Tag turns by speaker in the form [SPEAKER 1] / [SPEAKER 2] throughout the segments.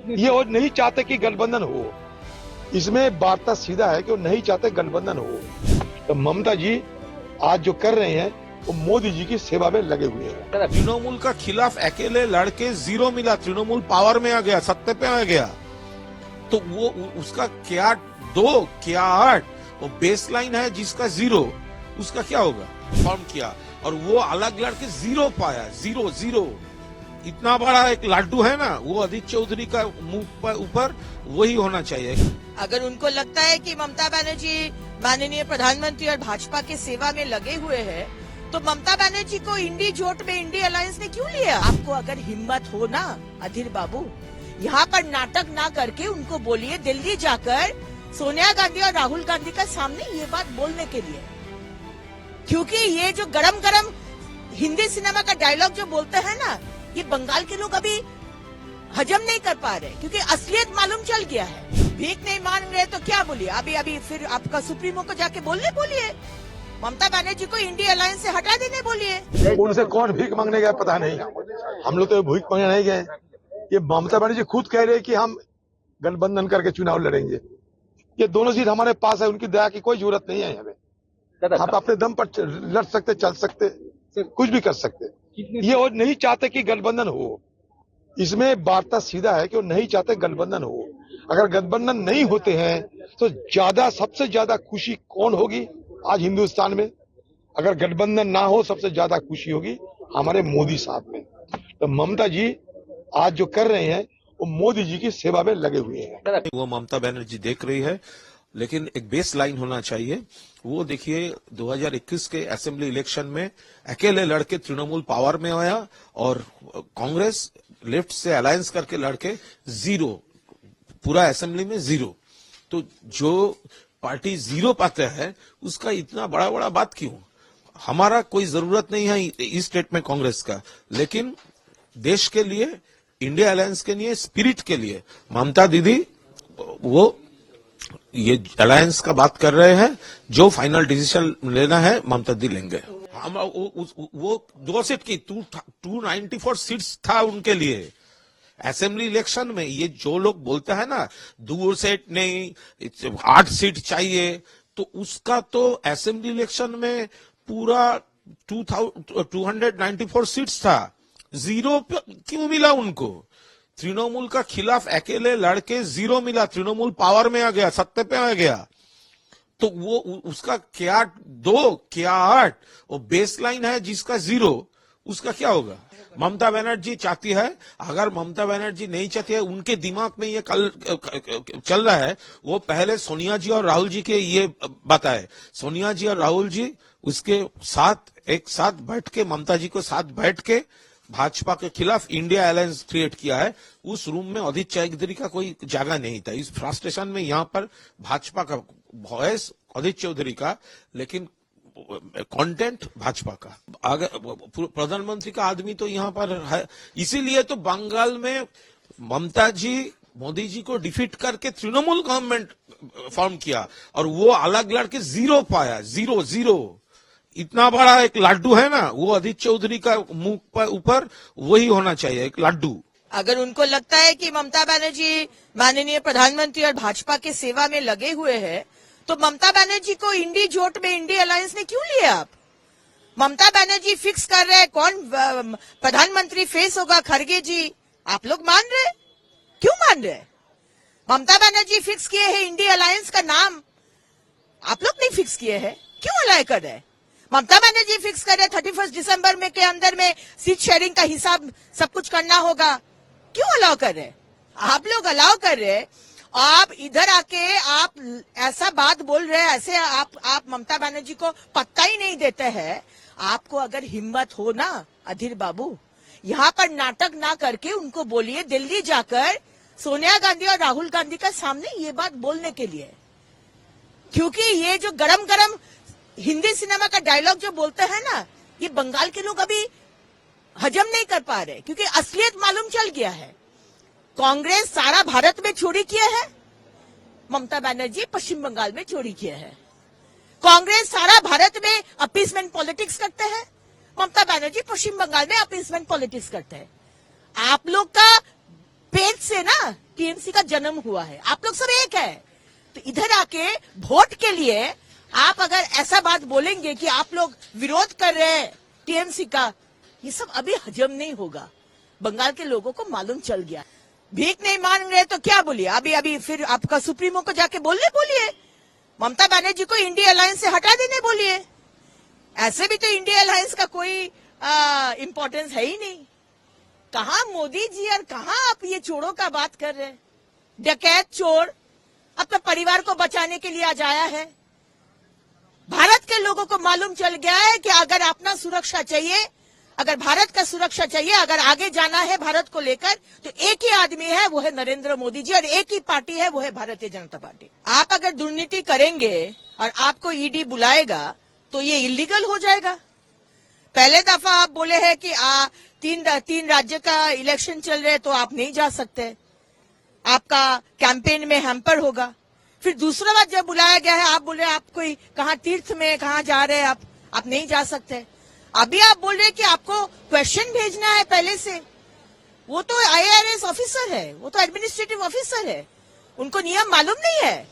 [SPEAKER 1] ये वो नहीं चाहते कि गठबंधन हो। इसमें वार्ता सीधा है कि वो नहीं चाहते गठबंधन हो। तो ममता जी आज जो कर रहे हैं वो मोदी जी की सेवा में लगे हुए हैं।
[SPEAKER 2] तृणमूल का खिलाफ अकेले लड़के 0 मिला, तृणमूल पावर में आ गया, सत्ते पे आ गया, तो वो उसका क्या 2 क्या 8 वो बेस लाइन है जिसका 0, उसका क्या होगा? फॉर्म किया और वो अलग लड़के 0 पाया, 0 इतना बड़ा एक लाडू है ना, वो अदित चौधरी का मुंह पर ऊपर वही होना चाहिए।
[SPEAKER 3] अगर उनको लगता है कि ममता बनर्जी माननीय प्रधानमंत्री और भाजपा के सेवा में लगे हुए हैं, तो ममता बनर्जी को इंडी जोट में इंडी अलायंस ने क्यों लिया? आपको अगर हिम्मत हो ना अधीर बाबू, यहाँ पर नाटक ना करके उनको बोलिए दिल्ली जाकर सोनिया गांधी और राहुल गांधी का सामने ये बात बोलने के लिए, क्योंकि ये जो गरम गरम हिंदी सिनेमा का डायलॉग जो बोलते हैं ना, ये बंगाल के लोग अभी हजम नहीं कर पा रहे, क्योंकि असलियत मालूम चल गया है। भीख नहीं मान रहे तो क्या बोलिए? अभी फिर आपका सुप्रीमो को जाके बोलिए ममता बनर्जी को इंडिया अलायंस से हटा देने बोलिए।
[SPEAKER 1] उनसे कौन भीख मांगने गया पता नहीं, हम लोग तो भीख मांगने नहीं गए। ये ममता बनर्जी खुद कह रहे कि हम गठबंधन करके चुनाव लड़ेंगे। ये दोनों सीट हमारे पास है, उनकी दया की कोई जरूरत नहीं है हमें। हम अपने दम पर लड़ सकते, चल सकते, कुछ भी कर सकते। ये वो नहीं चाहते कि गठबंधन हो। इसमें वार्ता सीधा है कि वो नहीं चाहते गठबंधन हो। अगर गठबंधन नहीं होते हैं तो सबसे ज्यादा खुशी कौन होगी आज हिंदुस्तान में? अगर गठबंधन ना हो सबसे ज्यादा खुशी होगी हमारे मोदी साहब में। तो ममता जी आज जो कर रहे हैं वो मोदी जी की सेवा में लगे हुए हैं।
[SPEAKER 2] वो ममता बनर्जी देख रही है, लेकिन एक बेस लाइन होना चाहिए। वो देखिए 2021 के असेंबली इलेक्शन में अकेले लड़के तृणमूल पावर में आया और कांग्रेस लेफ्ट से अलायंस करके लड़के 0, पूरा असेंबली में 0। तो जो पार्टी 0 पाते हैं उसका इतना बड़ा बात क्यों? हमारा कोई जरूरत नहीं है इस स्टेट में कांग्रेस का, लेकिन देश के लिए, इंडिया अलायंस के लिए, स्पिरिट के लिए ममता दीदी वो ये अलायंस का बात कर रहे हैं। जो फाइनल डिसीजन लेना है ममता दी लेंगे। हम वो 2 सीट की 294 सीट्स था उनके लिए असेंबली इलेक्शन में। ये जो लोग बोलते हैं ना 2 सीट नहीं 8 सीट चाहिए, तो उसका तो असेंबली इलेक्शन में पूरा 294 सीट्स था। 0 क्यों मिला उनको? तृणमूल का खिलाफ अकेले लड़के 0 मिला, तृणमूल पावर में आ गया, सत्ते पे आ गया, तो वो उसका क्या 2 क्या 8 वो बेस लाइन है जिसका 0, उसका क्या होगा? ममता बनर्जी चाहती है, अगर ममता बनर्जी नहीं चाहती है, उनके दिमाग में ये कल चल रहा है, वो पहले सोनिया जी और राहुल जी के ये बताए। सोनिया जी और राहुल जी उसके साथ एक साथ बैठ के, ममता जी को साथ बैठ के भाजपा के खिलाफ इंडिया अलायंस क्रिएट किया है। उस रूम में अदित चौधरी का कोई जगह नहीं था। इस फ्रस्ट्रेशन में यहाँ पर भाजपा का वॉइस अदित चौधरी का, लेकिन कंटेंट भाजपा का। अगर प्रधानमंत्री का आदमी तो यहाँ पर है, इसीलिए तो बंगाल में ममता जी मोदी जी को डिफीट करके तृणमूल गवर्नमेंट फॉर्म किया और वो अलग लड़के 0 पाया, 0 इतना बड़ा एक लाडू है ना, वो अदित चौधरी का मुंह पर ऊपर वही होना चाहिए, एक लाडू।
[SPEAKER 3] अगर उनको लगता है कि ममता बनर्जी माननीय प्रधानमंत्री और भाजपा के सेवा में लगे हुए हैं, तो ममता बनर्जी को इंडी जोट में इंडी अलायंस ने क्यों लिया? आप ममता बनर्जी फिक्स कर रहे हैं कौन प्रधानमंत्री फेस होगा, खड़गे जी। आप लोग मान रहे? क्यों मान रहे? ममता बनर्जी फिक्स किए हैं इंडी अलायंस का नाम, आप लोग नहीं फिक्स किए हैं, क्यों अलाय कर रहे? ममता बनर्जी फिक्स कर रहे 31 दिसंबर में के अंदर में सीट शेयरिंग का हिसाब सब कुछ करना होगा, क्यों अलाउ कर रहे? आप लोग अलाउ कर रहे, आप इधर आके आप ऐसा बात बोल रहे हैं, ऐसे आप ममता बनर्जी को पत्ता ही नहीं देते हैं। आपको अगर हिम्मत हो ना अधीर बाबू, यहाँ पर नाटक ना करके उनको बोलिए दिल्ली जाकर सोनिया गांधी और राहुल गांधी का सामने ये बात बोलने के लिए, क्योंकि ये जो गरम गरम हिंदी सिनेमा का डायलॉग जो बोलते हैं ना, ये बंगाल के लोग अभी हजम नहीं कर पा रहे, क्योंकि असलियत मालूम चल गया है। कांग्रेस सारा भारत में चोरी किया है, ममता बनर्जी पश्चिम बंगाल में चोरी किया है। कांग्रेस सारा भारत में अपीसमेंट पॉलिटिक्स करते हैं, ममता बनर्जी पश्चिम बंगाल में अपीसमेंट पॉलिटिक्स करते हैं। आप लोग का पेट से ना टीएमसी का जन्म हुआ है। आप लोग सब एक है। तो इधर आके वोट के लिए आप अगर ऐसा बात बोलेंगे कि आप लोग विरोध कर रहे हैं टीएमसी का, ये सब अभी हजम नहीं होगा। बंगाल के लोगों को मालूम चल गया। भीख नहीं मांग रहे तो क्या बोलिए, अभी फिर आपका सुप्रीमो को जाके बोलिए, ममता बनर्जी को इंडिया अलायंस से हटा देने बोलिए। ऐसे भी तो इंडिया अलायंस का कोई इंपॉर्टेंस है ही नहीं। कहाँ मोदी जी और कहाँ आप ये चोरों का बात कर रहे हैं। डकैत चोर अपने परिवार को बचाने के लिए आज आया है। भारत के लोगों को मालूम चल गया है कि अगर अपना सुरक्षा चाहिए, अगर भारत का सुरक्षा चाहिए, अगर आगे जाना है भारत को लेकर, तो एक ही आदमी है, वो है नरेंद्र मोदी जी, और एक ही पार्टी है, वो है भारतीय जनता पार्टी। आप अगर दुर्नीति करेंगे और आपको ईडी बुलाएगा तो ये इलीगल हो जाएगा। पहले दफा आप बोले हैं कि तीन राज्य का इलेक्शन चल रहे तो आप नहीं जा सकते, आपका कैंपेन में हैम्पर होगा। फिर दूसरा बार जब बुलाया गया है, आप बोले आप कोई कहाँ तीर्थ में कहाँ जा रहे हैं, आप नहीं जा सकते। अभी आप बोल रहे हैं कि आपको क्वेश्चन भेजना है पहले से। वो तो IAS ऑफिसर है, वो तो एडमिनिस्ट्रेटिव ऑफिसर है, उनको नियम मालूम नहीं है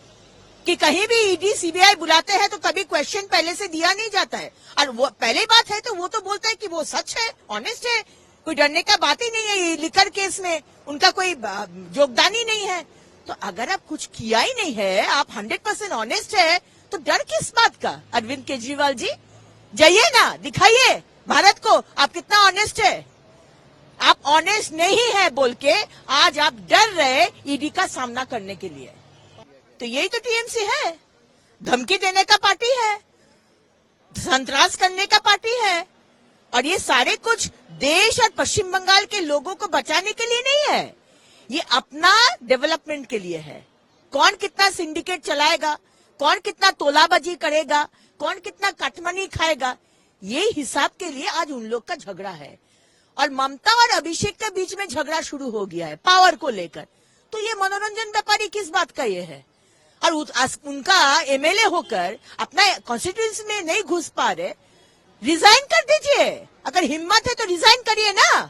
[SPEAKER 3] कि कहीं भी ईडी सीबीआई बुलाते हैं तो कभी क्वेश्चन पहले से दिया नहीं जाता है। और वो पहले बात है तो वो तो बोलता है कि वो सच है, ऑनेस्ट है, कोई डरने का बात ही नहीं है। ये लिकर केस में उनका कोई योगदान ही नहीं है। तो अगर आप कुछ किया ही नहीं है, आप 100% ऑनेस्ट है, तो डर किस बात का। अरविंद केजरीवाल जी जाइए ना, दिखाइए भारत को आप कितना ऑनेस्ट है। आप ऑनेस्ट नहीं है बोल के आज आप डर रहे ईडी का सामना करने के लिए। तो यही तो टीएमसी है, धमकी देने का पार्टी है, संतरास करने का पार्टी है। और ये सारे कुछ देश और पश्चिम बंगाल के लोगों को बचाने के लिए नहीं है, ये अपना डेवलपमेंट के लिए है। कौन कितना सिंडिकेट चलाएगा, कौन कितना तोलाबाजी करेगा, कौन कितना कटमनी खाएगा, ये हिसाब के लिए आज उन लोग का झगड़ा है। और ममता और अभिषेक के बीच में झगड़ा शुरू हो गया है पावर को लेकर। तो ये मनोरंजन व्यापारी किस बात का ये है। और उनका एमएलए होकर अपना कॉन्स्टिट्यूएंसी में नहीं घुस पा रहे, रिजाइन कर दीजिए। अगर हिम्मत है तो रिजाइन करिए ना।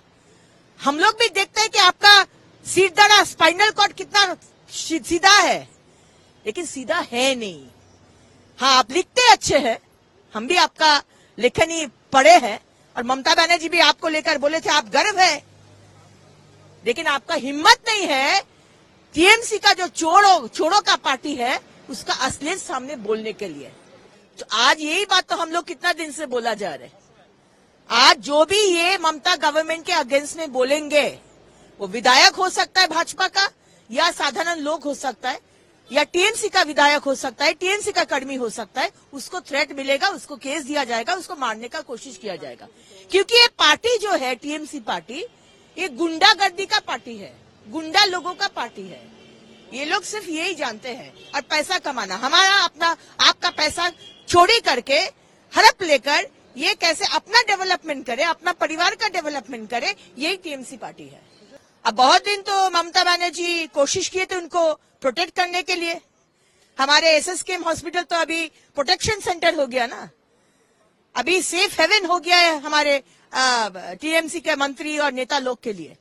[SPEAKER 3] हम लोग भी देखते हैं कि आपका सिरदर्द, स्पाइनल कॉर्ड कितना सीधा है, लेकिन सीधा है नहीं। हाँ, आप लिखते अच्छे हैं, हम भी आपका लेखनी पढ़े हैं, और ममता बनर्जी भी आपको लेकर बोले थे आप गर्व है, लेकिन आपका हिम्मत नहीं है टीएमसी का जो चोरों का पार्टी है उसका असलियत सामने बोलने के लिए। तो आज यही बात तो हम लोग कितना दिन से बोला जा रहे हैं। आज जो भी ये ममता गवर्नमेंट के अगेंस्ट में बोलेंगे, वो विधायक हो सकता है भाजपा का, या साधारण लोग हो सकता है, या टीएमसी का विधायक हो सकता है, टीएमसी का कर्मी हो सकता है, उसको थ्रेट मिलेगा, उसको केस दिया जाएगा, उसको मारने का कोशिश किया जाएगा। क्योंकि ये पार्टी जो है टीएमसी पार्टी, ये गुंडागर्दी का पार्टी है, गुंडा लोगों का पार्टी है। ये लोग सिर्फ यही जानते हैं, और पैसा कमाना, हमारा अपना आपका पैसा चोरी करके हड़प लेकर ये कैसे अपना डेवलपमेंट करे, अपना परिवार का डेवलपमेंट करे, यही टीएमसी पार्टी है। अब बहुत दिन तो ममता बनर्जी कोशिश किए थे उनको प्रोटेक्ट करने के लिए। हमारे SSKM हॉस्पिटल तो अभी प्रोटेक्शन सेंटर हो गया ना, अभी सेफ हेवन हो गया है हमारे टीएमसी के मंत्री और नेता लोग के लिए।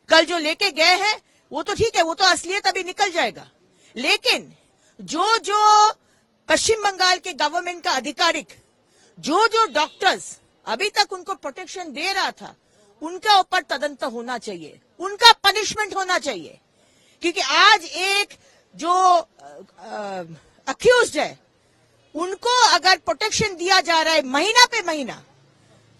[SPEAKER 3] कल जो लेके गए हैं वो तो ठीक है, वो तो असलियत अभी निकल जाएगा, लेकिन जो पश्चिम बंगाल के गवर्नमेंट का आधिकारिक, जो डॉक्टर्स अभी तक उनको प्रोटेक्शन दे रहा था, उनका ऊपर तदंत होना चाहिए, उनका पनिशमेंट होना चाहिए। क्योंकि आज एक जो अक्यूज्ड है, उनको अगर प्रोटेक्शन दिया जा रहा है महीना पे महीना,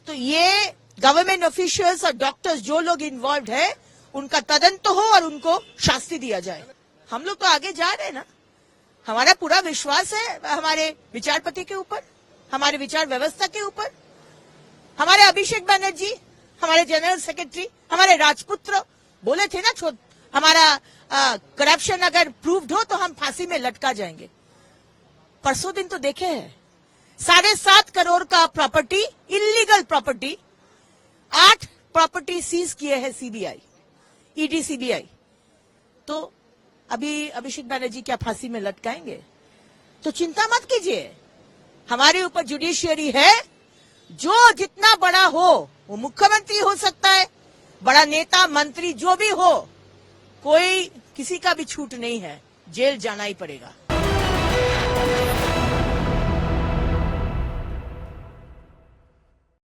[SPEAKER 3] तो ये गवर्नमेंट ऑफिशियल्स और डॉक्टर्स जो लोग इन्वॉल्व है, उनका तदंत हो और उनको शास्ति दिया जाए। हम लोग तो आगे जा रहे हैं ना, हमारा पूरा विश्वास है हमारे विचारपति के ऊपर, हमारे विचार व्यवस्था के ऊपर। हमारे अभिषेक बनर्जी, हमारे जनरल सेक्रेटरी, हमारे राजपुत्र बोले थे ना, हमारा करप्शन अगर प्रूव्ड हो तो हम फांसी में लटका जाएंगे। परसों दिन तो देखे हैं 7.5 करोड़ का property, illegal property, 8 property seize किए हैं सीबीआई, ईडी सीबीआई। तो अभी अभिषेक बनर्जी क्या फांसी में लटकाएंगे? तो चिंता मत कीजिए, हमारे ऊपर जुडिशियरी है। जो जितना बड़ा हो, वो मुख्यमंत्री हो सकता है, बड़ा नेता मंत्री जो भी हो, कोई किसी का भी छूट नहीं है, जेल जाना ही पड़ेगा।